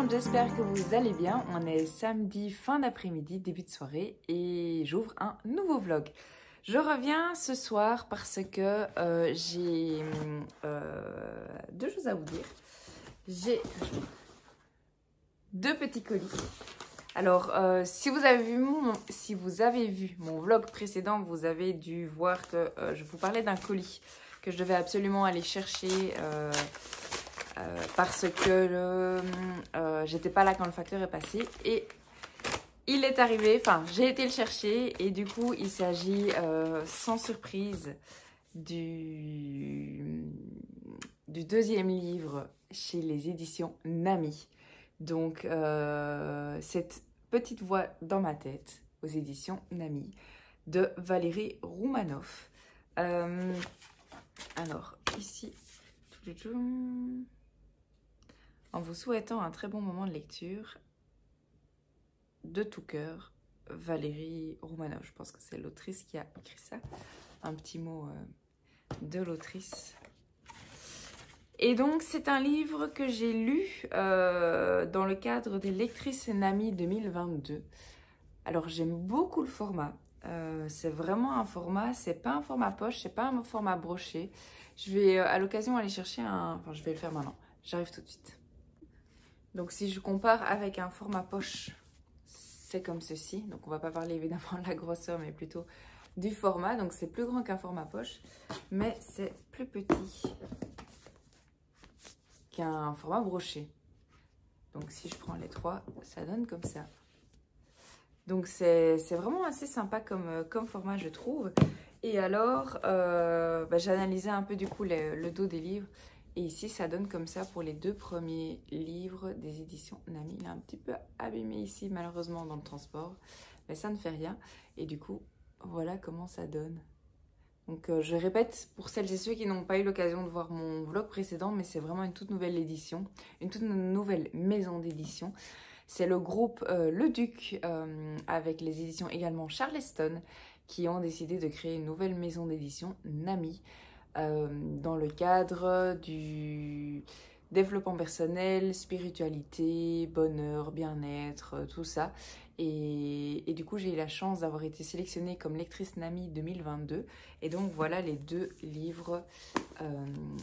monde, j'espère que vous allez bien. On est samedi fin d'après-midi, début de soirée et j'ouvre un nouveau vlog. Je reviens ce soir parce que j'ai deux choses à vous dire. J'ai deux petits colis. Alors, si vous avez vu mon vlog précédent, vous avez dû voir que je vous parlais d'un colis que je devais absolument aller chercher parce que j'étais pas là quand le facteur est passé et il est arrivé, enfin j'ai été le chercher et du coup il s'agit sans surprise du deuxième livre chez les éditions Nami. Donc cette petite voix dans ma tête aux éditions Nami de Valérie Roumanoff. Alors ici, en vous souhaitant un très bon moment de lecture, de tout cœur, Valérie Roumanoff. Je pense que c'est l'autrice qui a écrit ça. Un petit mot de l'autrice. Et donc, c'est un livre que j'ai lu dans le cadre des lectrices Nami 2022. Alors, j'aime beaucoup le format. C'est vraiment un format, c'est pas un format poche, c'est pas un format broché. Je vais à l'occasion aller chercher un... Enfin, je vais le faire maintenant. J'arrive tout de suite. Donc, si je compare avec un format poche, c'est comme ceci. Donc, on va pas parler évidemment de la grosseur, mais plutôt du format. Donc, c'est plus grand qu'un format poche, mais c'est plus petit qu'un format broché. Donc, si je prends les trois, ça donne comme ça. Donc, c'est vraiment assez sympa comme format, je trouve. Et alors, j'ai analysé un peu du coup le dos des livres. Et ici, ça donne comme ça pour les deux premiers livres des éditions Nami. Il est un petit peu abîmé ici, malheureusement, dans le transport. Mais ça ne fait rien. Et du coup, voilà comment ça donne. Donc, je répète, pour celles et ceux qui n'ont pas eu l'occasion de voir mon vlog précédent, mais c'est vraiment une toute nouvelle édition, une toute nouvelle maison d'édition. C'est le groupe Le Duc, avec les éditions également Charleston, qui ont décidé de créer une nouvelle maison d'édition, Nami, dans le cadre du développement personnel, spiritualité, bonheur, bien-être, tout ça. Et du coup, j'ai eu la chance d'avoir été sélectionnée comme lectrice Nami 2022. Et donc, voilà les deux livres.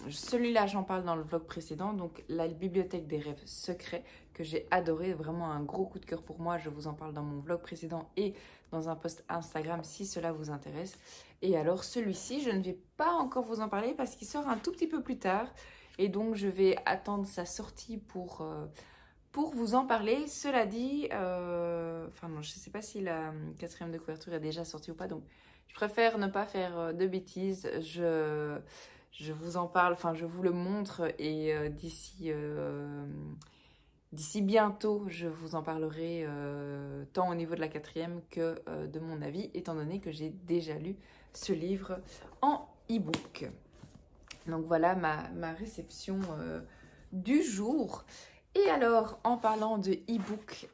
Celui-là, j'en parle dans le vlog précédent. Donc, la bibliothèque des rêves secrets, que j'ai adoré. Vraiment un gros coup de cœur pour moi. Je vous en parle dans mon vlog précédent et dans un post Instagram si cela vous intéresse. Et alors, celui-ci, je ne vais pas encore vous en parler parce qu'il sort un tout petit peu plus tard. Et donc, je vais attendre sa sortie pour vous en parler. Cela dit, enfin non, je ne sais pas si la quatrième de couverture est déjà sortie ou pas, donc je préfère ne pas faire de bêtises. Je vous en parle, enfin je vous le montre et d'ici bientôt, je vous en parlerai tant au niveau de la quatrième que de mon avis, étant donné que j'ai déjà lu ce livre en e-book. Donc voilà ma réception du jour. Et alors, en parlant de e-book,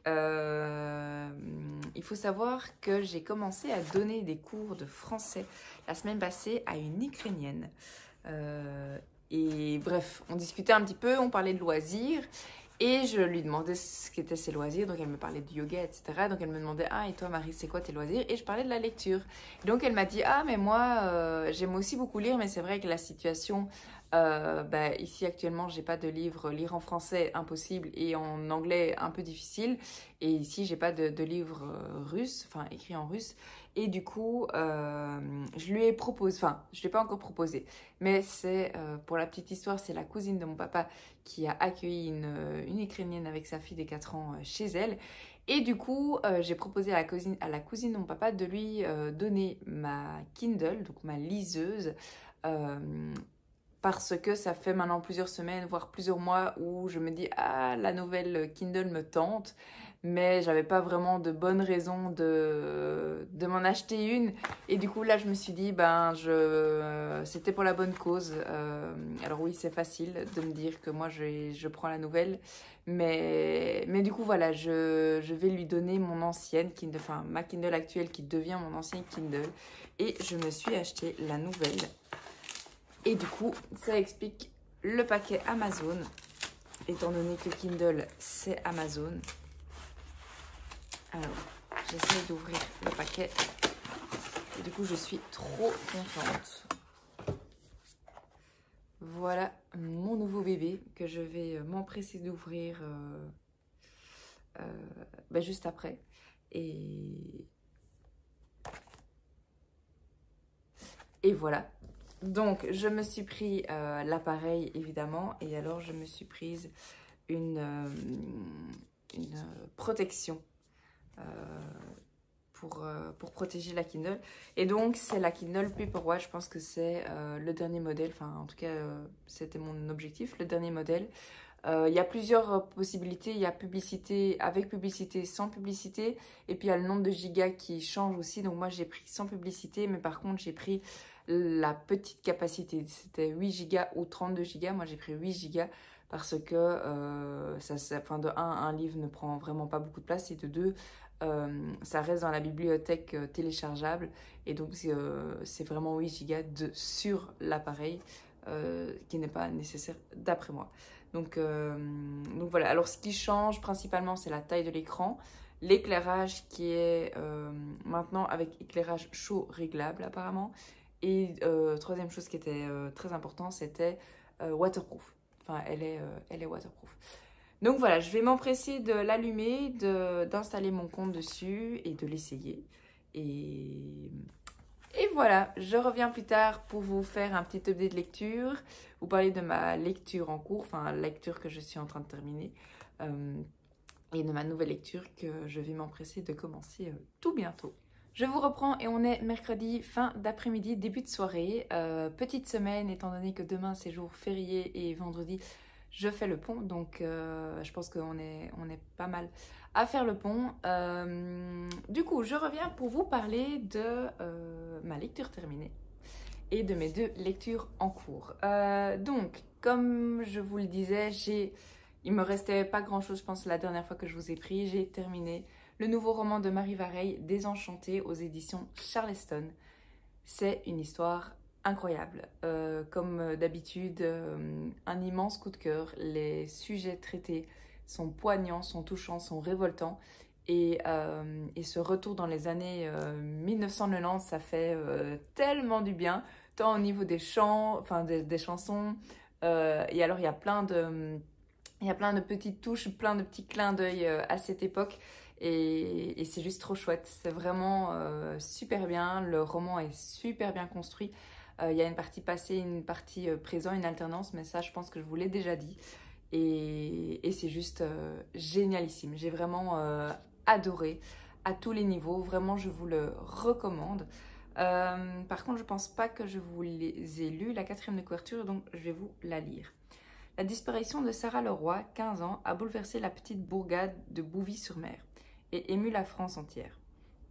il faut savoir que j'ai commencé à donner des cours de français la semaine passée à une Ukrainienne. Et bref, on discutait un petit peu, on parlait de loisirs. Et je lui demandais ce qu'étaient ses loisirs, donc elle me parlait du yoga, etc. Donc elle me demandait, ah et toi Marie, c'est quoi tes loisirs? Et je parlais de la lecture. Donc elle m'a dit, ah mais moi, j'aime aussi beaucoup lire, mais c'est vrai que la situation, ici actuellement, j'ai pas de livre, lire en français, impossible, et en anglais, un peu difficile. Et ici, j'ai pas de livre russe, enfin écrit en russe. Et du coup, je lui ai proposé, enfin, je ne l'ai pas encore proposé, mais c'est, pour la petite histoire, c'est la cousine de mon papa qui a accueilli une Ukrainienne avec sa fille de 4 ans chez elle. Et du coup, j'ai proposé à la cousine de mon papa de lui donner ma Kindle, donc ma liseuse, parce que ça fait maintenant plusieurs semaines, voire plusieurs mois où je me dis « Ah, la nouvelle Kindle me tente », mais j'avais pas vraiment de bonnes raisons de m'en acheter une. Et du coup, là, je me suis dit, c'était pour la bonne cause. Alors oui, c'est facile de me dire que moi, je prends la nouvelle. Mais du coup, voilà, je vais lui donner mon ancienne Kindle, enfin, ma Kindle actuelle qui devient mon ancienne Kindle. Et je me suis acheté la nouvelle. Et du coup, ça explique le paquet Amazon étant donné que Kindle, c'est Amazon. Alors, j'essaie d'ouvrir le paquet. Et du coup, je suis trop contente. Voilà mon nouveau bébé que je vais m'empresser d'ouvrir juste après. Et voilà. Donc, je me suis pris l'appareil, évidemment. Et alors, je me suis prise une protection pour protéger la Kindle. Et donc, c'est la Kindle Paperwhite. Je pense que c'est le dernier modèle. Enfin, en tout cas, c'était mon objectif, le dernier modèle. Il y a plusieurs possibilités. Il y a publicité, avec publicité, sans publicité. Et puis, il y a le nombre de gigas qui change aussi. Donc, moi, j'ai pris sans publicité. Mais par contre, j'ai pris la petite capacité. C'était 8 gigas ou 32 gigas. Moi, j'ai pris 8 gigas parce que, de un livre ne prend vraiment pas beaucoup de place. Et de 2, ça reste dans la bibliothèque téléchargeable. Et donc, c'est vraiment 8 gigas sur l'appareil qui n'est pas nécessaire d'après moi. Donc voilà, alors ce qui change principalement, c'est la taille de l'écran, l'éclairage qui est maintenant avec éclairage chaud réglable apparemment. Et troisième chose qui était très important, c'était waterproof. Enfin, elle est waterproof. Donc voilà, je vais m'empresser de l'allumer, d'installer mon compte dessus et de l'essayer. Et voilà, je reviens plus tard pour vous faire un petit update de lecture, vous parler de ma lecture en cours, enfin la lecture que je suis en train de terminer, et de ma nouvelle lecture que je vais m'empresser de commencer tout bientôt. Je vous reprends et on est mercredi, fin d'après-midi, début de soirée, petite semaine étant donné que demain c'est jour férié et vendredi je fais le pont, donc je pense qu'on est pas mal à faire le pont. Du coup, je reviens pour vous parler de ma lecture terminée et de mes 2 lectures en cours. Donc, comme je vous le disais, il me restait pas grand-chose, je pense, la dernière fois que je vous ai pris. J'ai terminé le nouveau roman de Marie Vareille, Désenchantée, aux éditions Charleston. C'est une histoire incroyable. Comme d'habitude, un immense coup de cœur. Les sujets traités sont poignants, sont touchants, sont révoltants. Et ce retour dans les années 1990, ça fait tellement du bien, tant au niveau des chants, enfin des chansons. Et alors, il y a plein de petites touches, plein de petits clins d'œil à cette époque. Et c'est juste trop chouette. C'est vraiment super bien. Le roman est super bien construit. Il y a une partie passée, une partie présent, une alternance, mais ça, je pense que je vous l'ai déjà dit. Et c'est juste génialissime. J'ai vraiment adoré à tous les niveaux. Vraiment, je vous le recommande. Par contre, je pense pas que je vous les ai lus, la 4e de couverture, donc je vais vous la lire. La disparition de Sarah Leroy, 15 ans, a bouleversé la petite bourgade de Bouvy-sur-Mer et ému la France entière.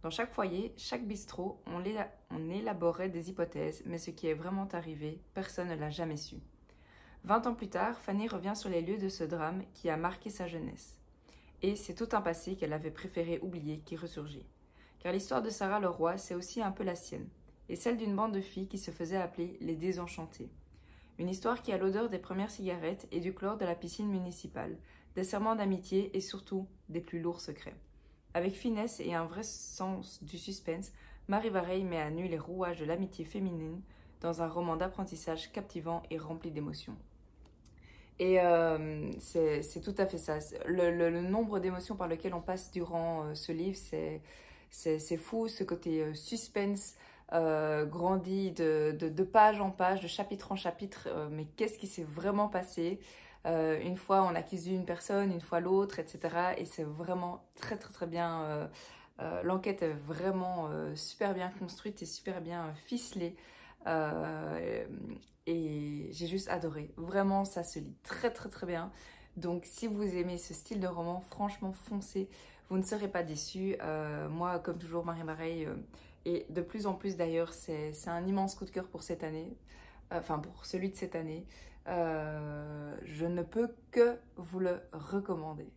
Dans chaque foyer, chaque bistrot, on élaborait des hypothèses, mais ce qui est vraiment arrivé, personne ne l'a jamais su. 20 ans plus tard, Fanny revient sur les lieux de ce drame qui a marqué sa jeunesse. Et c'est tout un passé qu'elle avait préféré oublier qui ressurgit. Car l'histoire de Sarah Leroy, c'est aussi un peu la sienne, et celle d'une bande de filles qui se faisait appeler les Désenchantées. Une histoire qui a l'odeur des premières cigarettes et du chlore de la piscine municipale, des serments d'amitié et surtout des plus lourds secrets. Avec finesse et un vrai sens du suspense, Marie Vareille met à nu les rouages de l'amitié féminine dans un roman d'apprentissage captivant et rempli d'émotions. Et c'est tout à fait ça. Le nombre d'émotions par lesquelles on passe durant ce livre, c'est fou. Ce côté suspense grandit de page en page, de chapitre en chapitre. Mais qu'est-ce qui s'est vraiment passé? Une fois on accuse une personne, une fois l'autre, etc. Et c'est vraiment très très très bien. L'enquête est vraiment super bien construite et super bien ficelée. Et j'ai juste adoré. Vraiment, ça se lit très très très bien. Donc si vous aimez ce style de roman, franchement foncez, vous ne serez pas déçus. Moi, comme toujours, Marie Vareille, et de plus en plus d'ailleurs, c'est un immense coup de cœur pour cette année. Enfin, pour celui de cette année. Je ne peux que vous le recommander.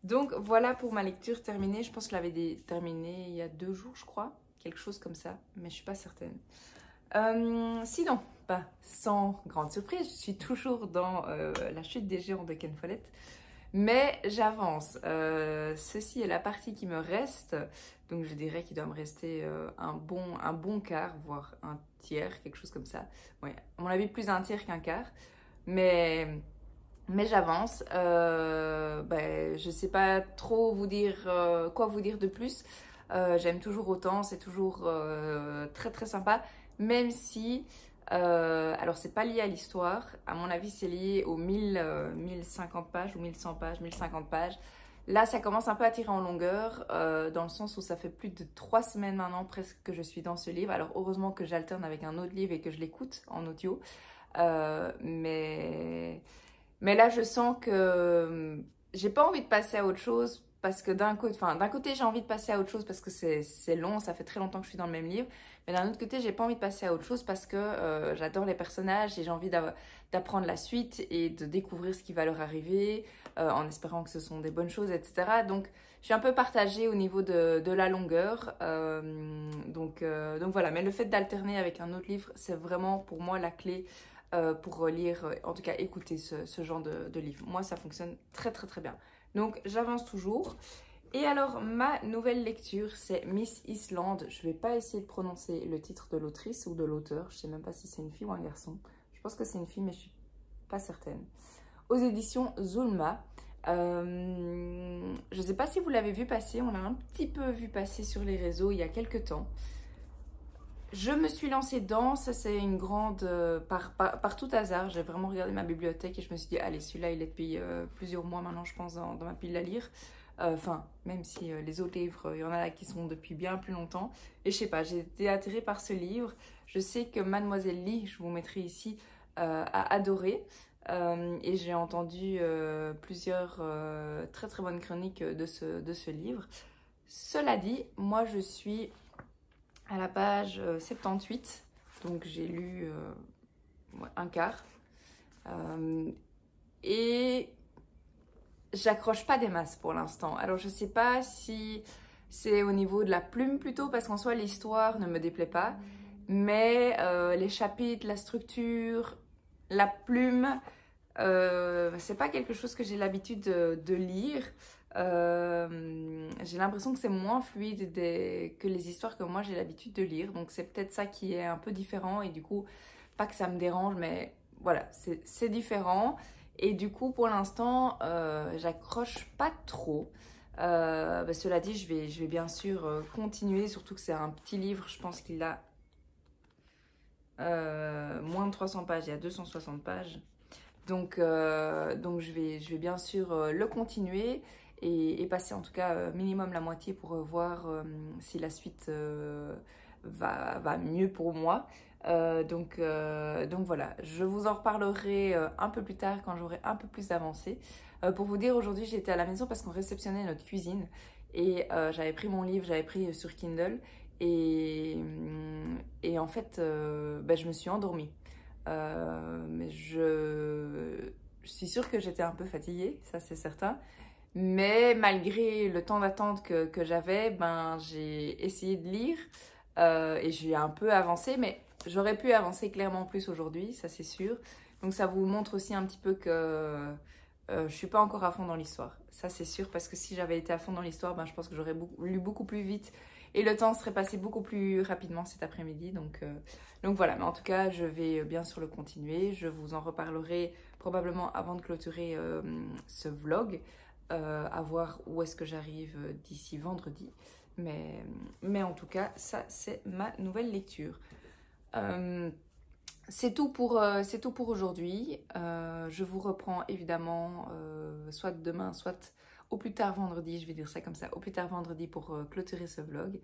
Donc voilà pour ma lecture terminée. Je pense que je l'avais terminée il y a 2 jours, je crois. Quelque chose comme ça, mais je ne suis pas certaine. Sinon, pas sans grande surprise. Je suis toujours dans la chute des géants de Ken Follett. Mais j'avance. Ceci est la partie qui me reste. Donc je dirais qu'il doit me rester un bon quart, voire un tiers, quelque chose comme ça. Ouais, à mon avis, plus un tiers qu'un quart. Mais j'avance. Je sais pas trop vous dire quoi vous dire de plus. J'aime toujours autant, c'est toujours très très sympa. Même si, alors c'est pas lié à l'histoire, à mon avis c'est lié aux 1050 pages ou 1100 pages, 1050 pages. Là ça commence un peu à tirer en longueur, dans le sens où ça fait plus de 3 semaines maintenant presque que je suis dans ce livre. Alors heureusement que j'alterne avec un autre livre et que je l'écoute en audio. Mais là je sens que j'ai pas envie de passer à autre chose. Parce que d'un côté, j'ai envie de passer à autre chose parce que c'est long, ça fait très longtemps que je suis dans le même livre. Mais d'un autre côté, j'ai pas envie de passer à autre chose parce que j'adore les personnages et j'ai envie d'apprendre la suite et de découvrir ce qui va leur arriver en espérant que ce sont des bonnes choses, etc. Donc, je suis un peu partagée au niveau de la longueur. Donc voilà, mais le fait d'alterner avec un autre livre, c'est vraiment pour moi la clé pour lire, en tout cas écouter ce genre de livre. Moi, ça fonctionne très très très bien. Donc, j'avance toujours. Et alors, ma nouvelle lecture, c'est Miss Island. Je ne vais pas essayer de prononcer le titre de l'autrice ou de l'auteur. Je ne sais même pas si c'est une fille ou un garçon. Je pense que c'est une fille, mais je ne suis pas certaine. Aux éditions Zulma. Je ne sais pas si vous l'avez vu passer. On l'a un petit peu vu passer sur les réseaux il y a quelques temps. Je me suis lancée dedans, ça c'est une grande... par tout hasard, j'ai vraiment regardé ma bibliothèque et je me suis dit, allez, celui-là il est depuis plusieurs mois maintenant, je pense, dans ma pile à lire. Enfin, même si les autres livres, il y en a qui sont depuis bien plus longtemps. Et je sais pas, j'ai été attirée par ce livre. Je sais que Mademoiselle Lee, je vous mettrai ici, a adoré. Et j'ai entendu plusieurs très très bonnes chroniques de ce livre. Cela dit, moi je suis à la page 78, donc j'ai lu un quart. Et j'accroche pas des masses pour l'instant. Alors je sais pas si c'est au niveau de la plume plutôt, parce qu'en soi l'histoire ne me déplaît pas. Mais les chapitres, la structure, la plume, c'est pas quelque chose que j'ai l'habitude de lire. J'ai l'impression que c'est moins fluide que les histoires que moi j'ai l'habitude de lire. Donc c'est peut-être ça qui est un peu différent. Et du coup, pas que ça me dérange, mais voilà, c'est différent. Et du coup, pour l'instant, j'accroche pas trop. Cela dit, je vais bien sûr continuer. Surtout que c'est un petit livre. Je pense qu'il a moins de 300 pages. Il y a 260 pages. Donc je vais bien sûr le continuer. Et passer en tout cas minimum la moitié pour voir si la suite va mieux pour moi. Donc voilà, je vous en reparlerai un peu plus tard quand j'aurai un peu plus avancé. Pour vous dire, aujourd'hui j'étais à la maison parce qu'on réceptionnait notre cuisine et j'avais pris mon livre, j'avais pris sur Kindle et en fait je me suis endormie. Mais je suis sûre que j'étais un peu fatiguée, ça c'est certain. Mais malgré le temps d'attente que j'avais, j'ai essayé de lire et j'ai un peu avancé, mais j'aurais pu avancer clairement plus aujourd'hui, ça c'est sûr. Donc ça vous montre aussi un petit peu que je suis pas encore à fond dans l'histoire. Ça c'est sûr, parce que si j'avais été à fond dans l'histoire, je pense que j'aurais lu beaucoup plus vite et le temps serait passé beaucoup plus rapidement cet après-midi. Donc voilà, mais en tout cas, je vais bien sûr le continuer. Je vous en reparlerai probablement avant de clôturer ce vlog. À voir où est-ce que j'arrive d'ici vendredi. Mais en tout cas, ça c'est ma nouvelle lecture. C'est tout pour aujourd'hui. Je vous reprends évidemment soit demain, soit au plus tard vendredi, je vais dire ça comme ça, au plus tard vendredi pour clôturer ce vlog.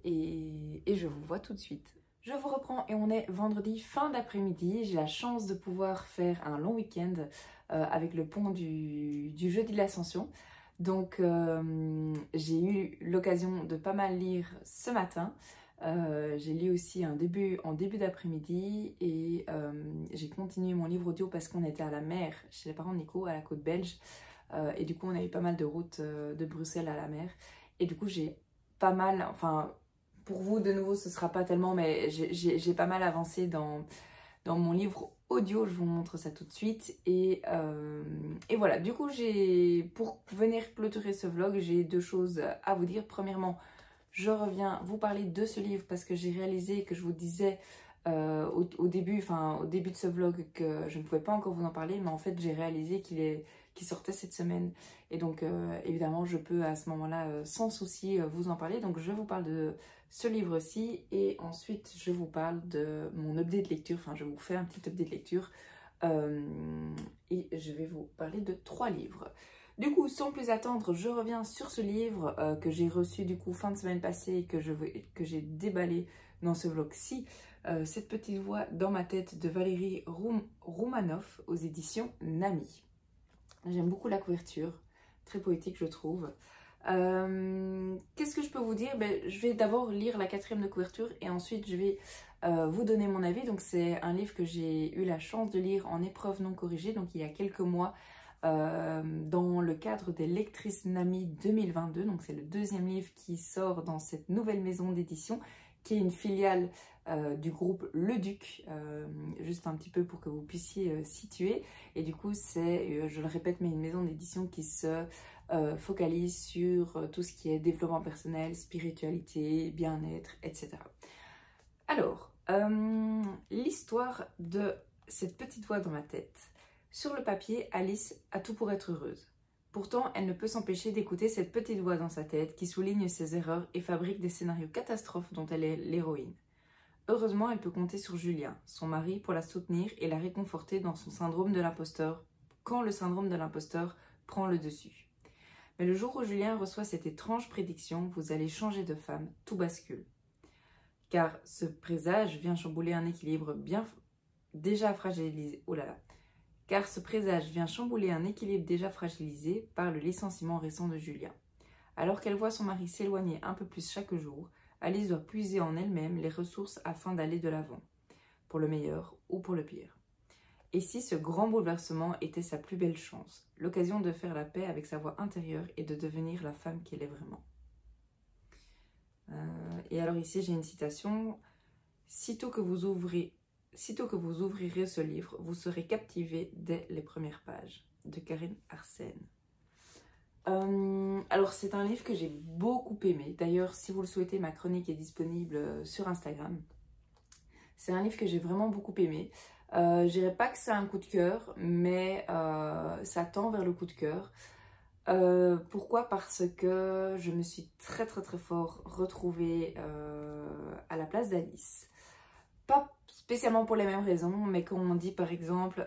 Et je vous vois tout de suite. Je vous reprends et on est vendredi fin d'après-midi. J'ai la chance de pouvoir faire un long week-end avec le pont du jeudi de l'Ascension. Donc j'ai eu l'occasion de pas mal lire ce matin. J'ai lu aussi en début d'après-midi et j'ai continué mon livre audio parce qu'on était à la mer chez les parents de Nico à la côte belge. Et du coup on a eu pas mal de routes de Bruxelles à la mer. Et du coup j'ai pas mal, enfin... Pour vous, de nouveau, ce sera pas tellement, mais j'ai pas mal avancé dans dans mon livre audio, je vous montre ça tout de suite. Et voilà, du coup, pour venir clôturer ce vlog, j'ai deux choses à vous dire. Premièrement, je reviens vous parler de ce livre parce que j'ai réalisé que je vous disais au début de ce vlog que je ne pouvais pas encore vous en parler, mais en fait j'ai réalisé qu'il sortait cette semaine. Et donc évidemment je peux à ce moment-là sans souci vous en parler. Donc je vous parle de ce livre-ci et ensuite je vous parle de mon update de lecture. Enfin, je vous fais un petit update de lecture et je vais vous parler de 3 livres. Du coup, sans plus attendre, je reviens sur ce livre que j'ai reçu du coup fin de semaine passée et que j'ai déballé dans ce vlog-ci. Cette petite voix dans ma tête de Valérie Roumanoff aux éditions Nami. J'aime beaucoup la couverture, très poétique je trouve. Qu'est-ce que je peux vous dire? Je vais d'abord lire la 4e de couverture et ensuite je vais vous donner mon avis. Donc c'est un livre que j'ai eu la chance de lire en épreuve non corrigée, donc il y a quelques mois. Dans le cadre des lectrices Nami 2022, donc c'est le 2e livre qui sort dans cette nouvelle maison d'édition qui est une filiale du groupe Le Duc, juste un petit peu pour que vous puissiez situer. Et du coup c'est, je le répète, mais une maison d'édition qui se focalise sur tout ce qui est développement personnel, spiritualité, bien-être, etc. Alors, l'histoire de cette petite voix dans ma tête. Sur le papier, Alice a tout pour être heureuse. Pourtant, elle ne peut s'empêcher d'écouter cette petite voix dans sa tête qui souligne ses erreurs et fabrique des scénarios catastrophes dont elle est l'héroïne. Heureusement, elle peut compter sur Julien, son mari, pour la soutenir et la réconforter dans son syndrome de l'imposteur, quand le syndrome de l'imposteur prend le dessus. Mais le jour où Julien reçoit cette étrange prédiction, vous allez changer de femme, tout bascule. Car ce présage vient chambouler un équilibre déjà fragilisé. Oh là là. Car ce présage vient chambouler un équilibre déjà fragilisé par le licenciement récent de Julien. Alors qu'elle voit son mari s'éloigner un peu plus chaque jour, Alice doit puiser en elle-même les ressources afin d'aller de l'avant, pour le meilleur ou pour le pire. Et si ce grand bouleversement était sa plus belle chance, l'occasion de faire la paix avec sa voix intérieure et de devenir la femme qu'elle est vraiment. Et alors ici j'ai une citation. Sitôt que vous ouvrirez ce livre, vous serez captivé dès les premières pages, de Karine Arsène. Alors c'est un livre que j'ai beaucoup aimé. D'ailleurs, si vous le souhaitez, ma chronique est disponible sur Instagram. C'est un livre que j'ai vraiment beaucoup aimé. Je dirais pas que c'est un coup de cœur, mais ça tend vers le coup de cœur. Pourquoi? Parce que je me suis très fort retrouvée à la place d'Alice. Pas spécialement pour les mêmes raisons, mais quand on dit par exemple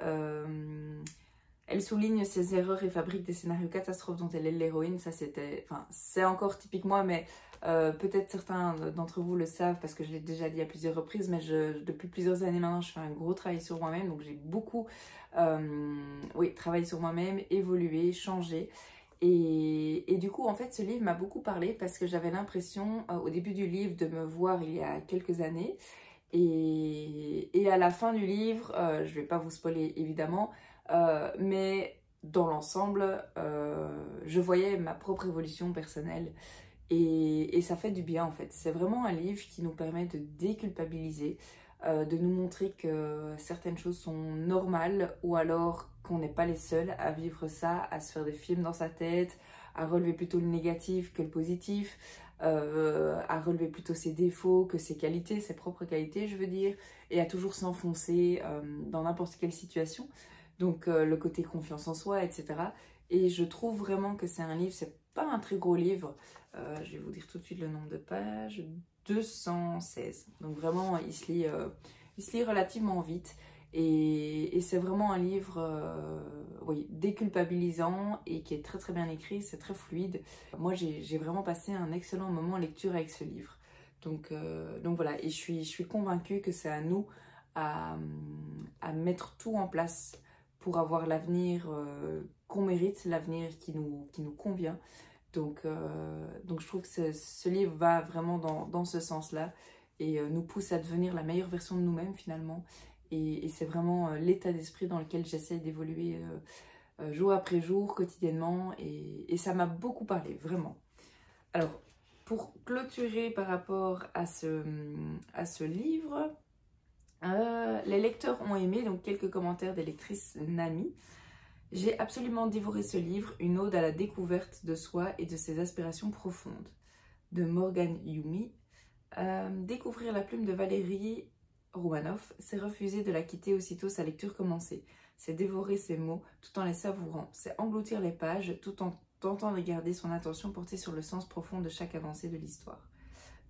elle souligne ses erreurs et fabrique des scénarios catastrophes dont elle est l'héroïne, ça c'était, enfin c'est encore typique moi, mais peut-être certains d'entre vous le savent parce que je l'ai déjà dit à plusieurs reprises, mais depuis plusieurs années maintenant je fais un gros travail sur moi-même, donc j'ai beaucoup travaillé sur moi-même, évolué, changé. Et du coup, en fait, ce livre m'a beaucoup parlé parce que j'avais l'impression, au début du livre, de me voir il y a quelques années. Et à la fin du livre, je ne vais pas vous spoiler évidemment, mais dans l'ensemble, je voyais ma propre évolution personnelle. Et ça fait du bien en fait. C'est vraiment un livre qui nous permet de déculpabiliser, de nous montrer que certaines choses sont normales ou alors qu'on n'est pas les seuls à vivre ça, à se faire des films dans sa tête, à relever plutôt le négatif que le positif, à relever plutôt ses défauts que ses qualités, ses propres qualités je veux dire, et à toujours s'enfoncer dans n'importe quelle situation. Donc le côté confiance en soi, etc. Et je trouve vraiment que c'est un livre, c'est pas un très gros livre, je vais vous dire tout de suite le nombre de pages, 216. Donc vraiment, il se lit relativement vite. Et c'est vraiment un livre oui, déculpabilisant et qui est très bien écrit, c'est très fluide. Moi, j'ai vraiment passé un excellent moment en lecture avec ce livre. Donc voilà, et je suis convaincue que c'est à nous à mettre tout en place pour avoir l'avenir qu'on mérite, l'avenir qui nous convient. Donc je trouve que ce livre va vraiment dans ce sens-là et nous pousse à devenir la meilleure version de nous-mêmes finalement. Et c'est vraiment l'état d'esprit dans lequel j'essaie d'évoluer jour après jour, quotidiennement. Et ça m'a beaucoup parlé, vraiment. Alors, pour clôturer par rapport à ce livre, Les lecteurs ont aimé, donc quelques commentaires des lectrices Nami. J'ai absolument dévoré ce livre, une ode à la découverte de soi et de ses aspirations profondes. De Morgan Yumi. Découvrir la plume de Valérie Romanoff, c'est refuser de la quitter aussitôt sa lecture commencée. C'est dévorer ses mots tout en les savourant. C'est engloutir les pages tout en tentant de garder son attention portée sur le sens profond de chaque avancée de l'histoire.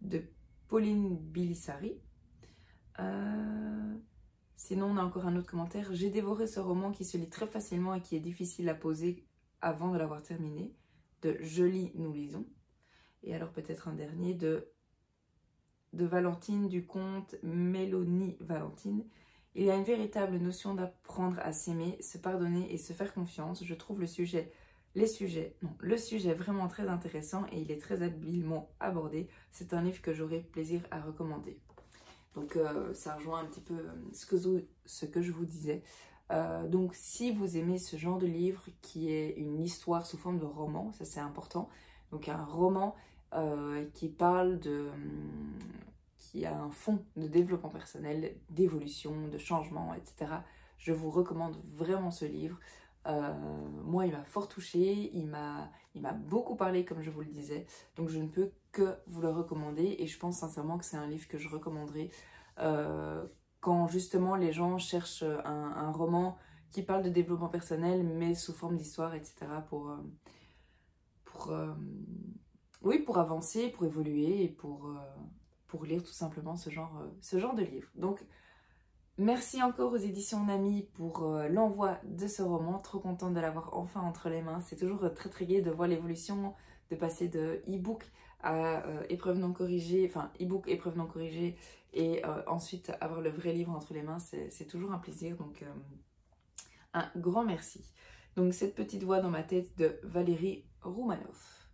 De Pauline Bilissari. Sinon, on a encore un autre commentaire. J'ai dévoré ce roman qui se lit très facilement et qui est difficile à poser avant de l'avoir terminé. De Je lis, nous lisons. Et alors peut-être un dernier de Valentine du conte Mélanie Valentine. Il y a une véritable notion d'apprendre à s'aimer, se pardonner et se faire confiance. Je trouve le sujet vraiment très intéressant et il est très habilement abordé. C'est un livre que j'aurai plaisir à recommander. Donc ça rejoint un petit peu ce que je vous disais. Donc si vous aimez ce genre de livre qui est une histoire sous forme de roman, ça c'est important. Donc un roman qui parle qui a un fond de développement personnel, d'évolution, de changement, etc. Je vous recommande vraiment ce livre. Moi, il m'a fort touchée, il m'a beaucoup parlé, comme je vous le disais. Donc, je ne peux que vous le recommander. Et je pense sincèrement que c'est un livre que je recommanderai quand justement les gens cherchent un roman qui parle de développement personnel, mais sous forme d'histoire, etc. Oui, pour avancer, pour évoluer et pour lire tout simplement ce genre de livre. Donc, merci encore aux éditions Nami pour l'envoi de ce roman. Trop contente de l'avoir enfin entre les mains. C'est toujours très très gai de voir l'évolution, de passer de e-book à épreuve non corrigée, enfin e-book, épreuve non corrigée, et ensuite avoir le vrai livre entre les mains. C'est toujours un plaisir. Donc, un grand merci. Donc, cette petite voix dans ma tête de Valérie Romanoff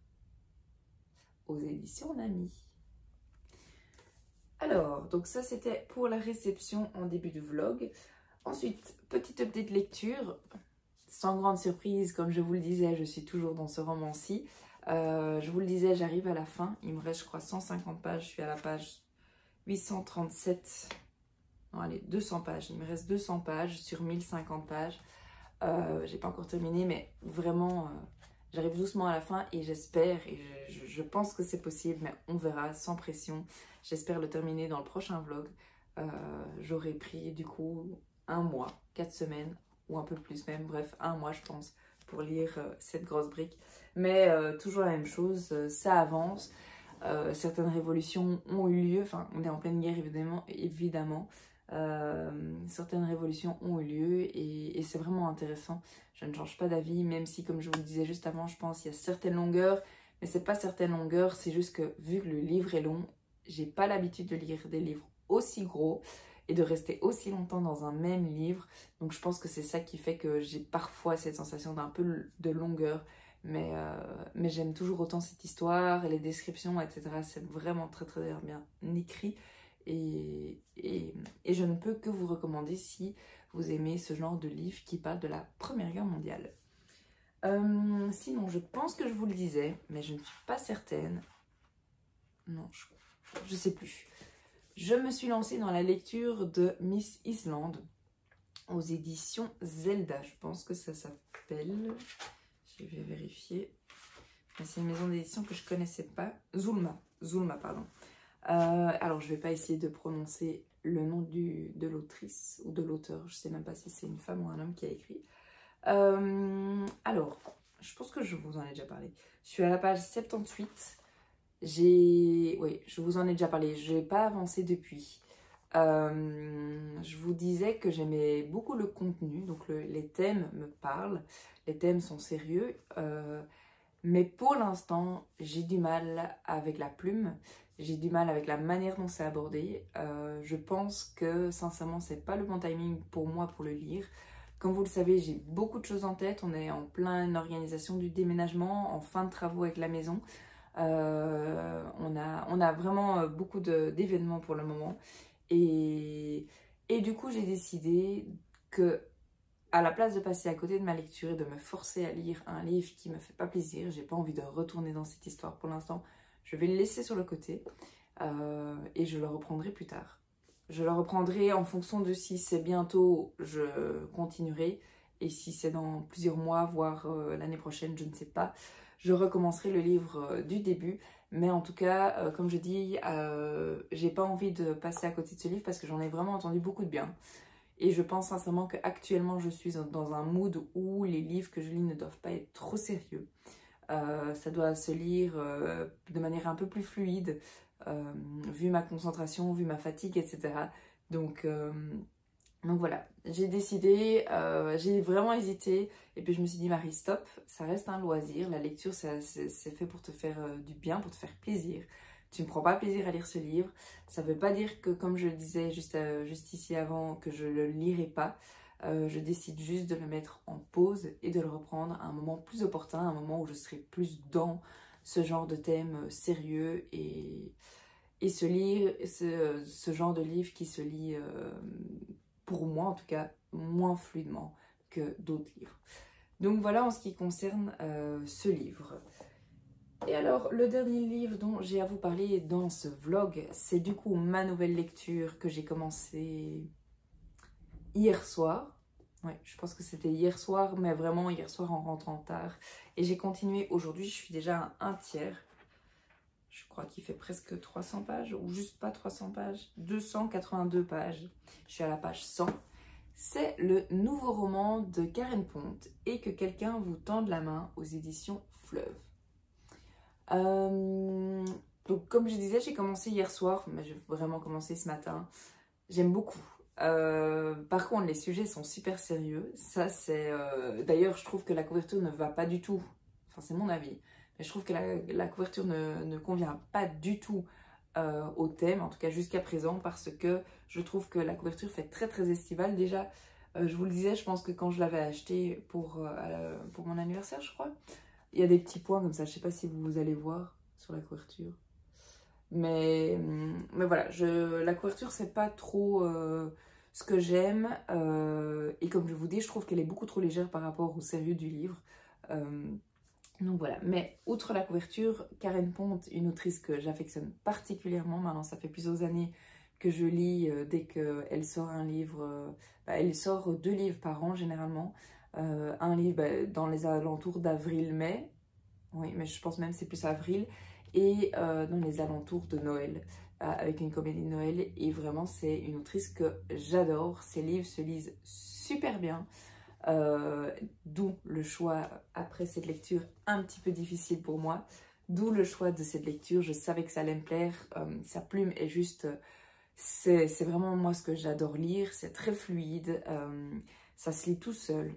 aux éditions Nami. Alors, donc ça c'était pour la réception en début de vlog. Ensuite, petite update lecture. Sans grande surprise, comme je vous le disais, je suis toujours dans ce roman-ci. Je vous le disais, j'arrive à la fin. Il me reste, je crois, 150 pages. Je suis à la page 837. Non, allez, 200 pages. Il me reste 200 pages sur 1050 pages. J'ai pas encore terminé, mais vraiment... j'arrive doucement à la fin et j'espère, et je pense que c'est possible, mais on verra, sans pression. J'espère le terminer dans le prochain vlog. J'aurais pris du coup 1 mois, 4 semaines, ou un peu plus même, bref, 1 mois je pense, pour lire cette grosse brique. Mais toujours la même chose, ça avance. Certaines révolutions ont eu lieu, enfin on est en pleine guerre évidemment. Certaines révolutions ont eu lieu et c'est vraiment intéressant. Je ne change pas d'avis, même si comme je vous le disais juste avant, je pense qu'il y a certaines longueurs, mais c'est pas certaines longueurs, c'est juste que vu que le livre est long, j'ai pas l'habitude de lire des livres aussi gros et de rester aussi longtemps dans un même livre. Donc je pense que c'est ça qui fait que j'ai parfois cette sensation d'un peu de longueur, mais j'aime toujours autant cette histoire et les descriptions, etc. C'est vraiment très très bien écrit. Et je ne peux que vous recommander si vous aimez ce genre de livre qui parle de la Première Guerre mondiale. Sinon, je pense que je vous le disais, mais je ne suis pas certaine. Non, je sais plus. Je me suis lancée dans la lecture de Miss Island aux éditions Zelda. Je pense que ça s'appelle... Je vais vérifier. C'est une maison d'édition que je ne connaissais pas. Zulma, pardon. Alors, je ne vais pas essayer de prononcer le nom de l'autrice ou de l'auteur. Je ne sais même pas si c'est une femme ou un homme qui a écrit. Alors, je pense que je vous en ai déjà parlé. Je suis à la page 78. Oui, je vous en ai déjà parlé. Je n'ai pas avancé depuis. Je vous disais que j'aimais beaucoup le contenu. Donc, les thèmes me parlent. Les thèmes sont sérieux. Mais pour l'instant, j'ai du mal avec la plume. J'ai du mal avec la manière dont c'est abordé. Je pense que, sincèrement, c'est pas le bon timing pour moi pour le lire. Comme vous le savez, j'ai beaucoup de choses en tête. On est en pleine organisation du déménagement, en fin de travaux avec la maison. On a vraiment beaucoup d'événements pour le moment. Et du coup, j'ai décidé que, à la place de passer à côté de ma lecture et de me forcer à lire un livre qui me fait pas plaisir, j'ai pas envie de retourner dans cette histoire pour l'instant. Je vais le laisser sur le côté et je le reprendrai plus tard. je le reprendrai en fonction de si c'est bientôt, je continuerai. Et si c'est dans plusieurs mois, voire l'année prochaine, je ne sais pas, je recommencerai le livre du début. Mais en tout cas, comme je dis, j'ai pas envie de passer à côté de ce livre parce que j'en ai vraiment entendu beaucoup de bien. Et je pense sincèrement qu'actuellement, je suis dans un mood où les livres que je lis ne doivent pas être trop sérieux. Ça doit se lire de manière un peu plus fluide, vu ma concentration, vu ma fatigue, etc. Donc voilà, j'ai décidé, j'ai vraiment hésité et puis je me suis dit Marie stop, ça reste un loisir, la lecture c'est fait pour te faire du bien, pour te faire plaisir. Tu ne prends pas plaisir à lire ce livre, ça ne veut pas dire que comme je le disais juste ici avant que je ne le lirai pas, je décide juste de le mettre en pause et de le reprendre à un moment plus opportun, un moment où je serai plus dans ce genre de thème sérieux et ce genre de livre qui se lit pour moi en tout cas, moins fluidement que d'autres livres. Donc voilà en ce qui concerne ce livre. Et alors, le dernier livre dont j'ai à vous parler dans ce vlog, c'est du coup ma nouvelle lecture que j'ai commencée hier soir. Ouais, je pense que c'était hier soir, mais vraiment hier soir en rentrant tard. Et j'ai continué aujourd'hui, je suis déjà à un tiers. Je crois qu'il fait presque 300 pages, ou juste pas 300 pages, 282 pages. Je suis à la page 100. C'est le nouveau roman de Karen Pont, Et que quelqu'un vous tende la main aux éditions Fleuve. Donc comme je disais, j'ai commencé hier soir, mais j'ai vraiment commencé ce matin. J'aime beaucoup. Par contre, les sujets sont super sérieux. Ça, c'est... D'ailleurs, je trouve que la couverture ne va pas du tout. Enfin, c'est mon avis. Mais je trouve que la couverture ne convient pas du tout au thème, en tout cas jusqu'à présent, parce que je trouve que la couverture fait très très estivale. Déjà, je vous le disais, je pense que quand je l'avais acheté pour mon anniversaire, je crois, il y a des petits points comme ça. Je sais pas si vous allez voir sur la couverture. Mais voilà, la couverture, c'est pas trop ce que j'aime. Et comme je vous dis, je trouve qu'elle est beaucoup trop légère par rapport au sérieux du livre. Donc voilà, mais outre la couverture, Karen Pont, une autrice que j'affectionne particulièrement, maintenant ça fait plusieurs années que je lis dès qu'elle sort un livre, elle sort 2 livres par an généralement, un livre dans les alentours d'avril-mai, oui mais je pense même c'est plus avril, et dans les alentours de Noël, avec une comédie de Noël, et vraiment c'est une autrice que j'adore, ses livres se lisent super bien. D'où le choix, après cette lecture un petit peu difficile pour moi, d'où le choix de cette lecture. Je savais que ça allait me plaire, sa plume est juste, c'est vraiment moi ce que j'adore lire, c'est très fluide, ça se lit tout seul.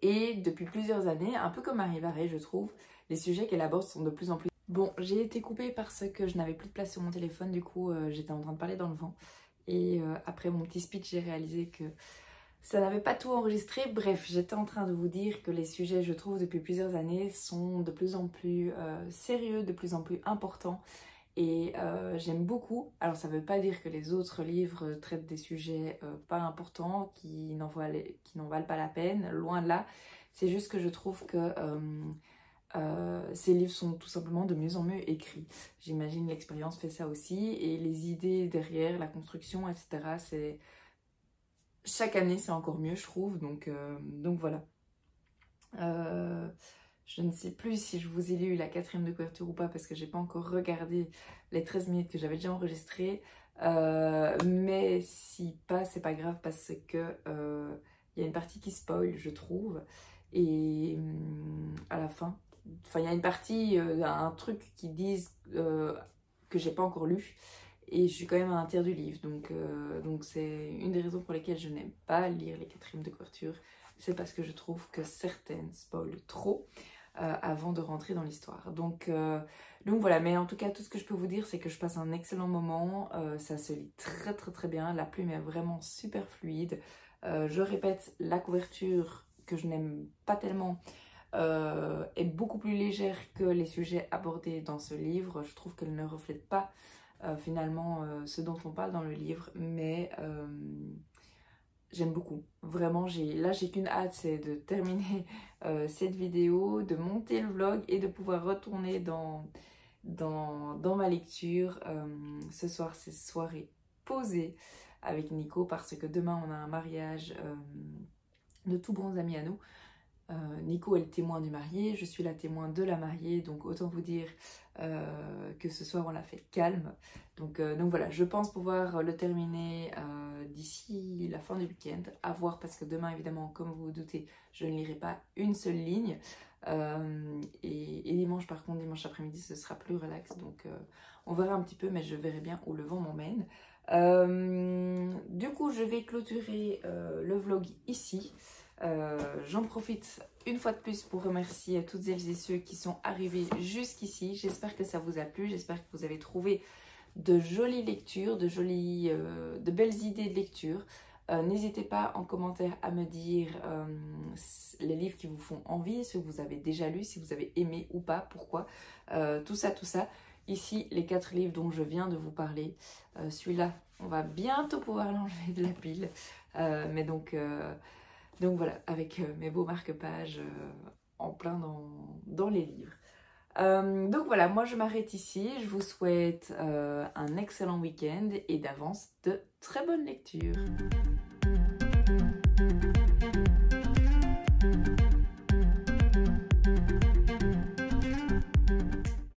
Et depuis plusieurs années, un peu comme Marie Barré, je trouve, les sujets qu'elle aborde sont de plus en plus... Bon, j'ai été coupée parce que je n'avais plus de place sur mon téléphone, du coup j'étais en train de parler dans le vent. Et après mon petit speech, j'ai réalisé que ça n'avait pas tout enregistré. Bref, j'étais en train de vous dire que les sujets, je trouve, depuis plusieurs années, sont de plus en plus sérieux, de plus en plus importants. Et j'aime beaucoup. Alors, ça ne veut pas dire que les autres livres traitent des sujets pas importants, qui n'en valent pas la peine, loin de là. C'est juste que je trouve que ces livres sont tout simplement de mieux en mieux écrits. J'imagine l'expérience fait ça aussi. Et les idées derrière, la construction, etc., c'est... Chaque année, c'est encore mieux, je trouve. Donc voilà. Je ne sais plus si je vous ai lu la 4e de couverture ou pas, parce que j'ai pas encore regardé les 13 minutes que j'avais déjà enregistrées. Mais si pas, c'est pas grave, parce que y a une partie qui spoil, je trouve. Et à la fin, enfin, il y a une partie, un truc qui disent que j'ai pas encore lu. Et je suis quand même à un tiers du livre, donc c'est une des raisons pour lesquelles je n'aime pas lire les 4e de couverture. C'est parce que je trouve que certaines spoilent trop avant de rentrer dans l'histoire. Donc voilà, mais en tout cas, tout ce que je peux vous dire, c'est que je passe un excellent moment. Ça se lit très très très bien, la plume est vraiment super fluide. Je répète, la couverture que je n'aime pas tellement est beaucoup plus légère que les sujets abordés dans ce livre. Je trouve qu'elle ne reflète pas finalement ce dont on parle dans le livre, mais j'aime beaucoup. Vraiment, là j'ai qu'une hâte, c'est de terminer cette vidéo, de monter le vlog et de pouvoir retourner dans ma lecture. Ce soir, c'est soirée posée avec Nico parce que demain on a un mariage de tout bons amis à nous. Nico est le témoin du marié, je suis la témoin de la mariée, donc autant vous dire que ce soir on l'a fait calme. Donc voilà, je pense pouvoir le terminer d'ici la fin du week-end, à voir parce que demain évidemment, comme vous vous doutez, je ne lirai pas une seule ligne. Et dimanche par contre, dimanche après-midi ce sera plus relax, donc on verra un petit peu, mais je verrai bien où le vent m'emmène. Du coup je vais clôturer le vlog ici. J'en profite une fois de plus pour remercier toutes celles et ceux qui sont arrivés jusqu'ici. J'espère que ça vous a plu, j'espère que vous avez trouvé de jolies lectures, de belles idées de lecture. N'hésitez pas en commentaire à me dire les livres qui vous font envie, ceux que vous avez déjà lus, si vous avez aimé ou pas, pourquoi, tout ça. Ici, les 4 livres dont je viens de vous parler. Celui-là, on va bientôt pouvoir l'enlever de la pile. Mais donc voilà, avec mes beaux marque-pages en plein dans les livres. Donc voilà, moi je m'arrête ici. Je vous souhaite un excellent week-end et d'avance de très bonnes lectures.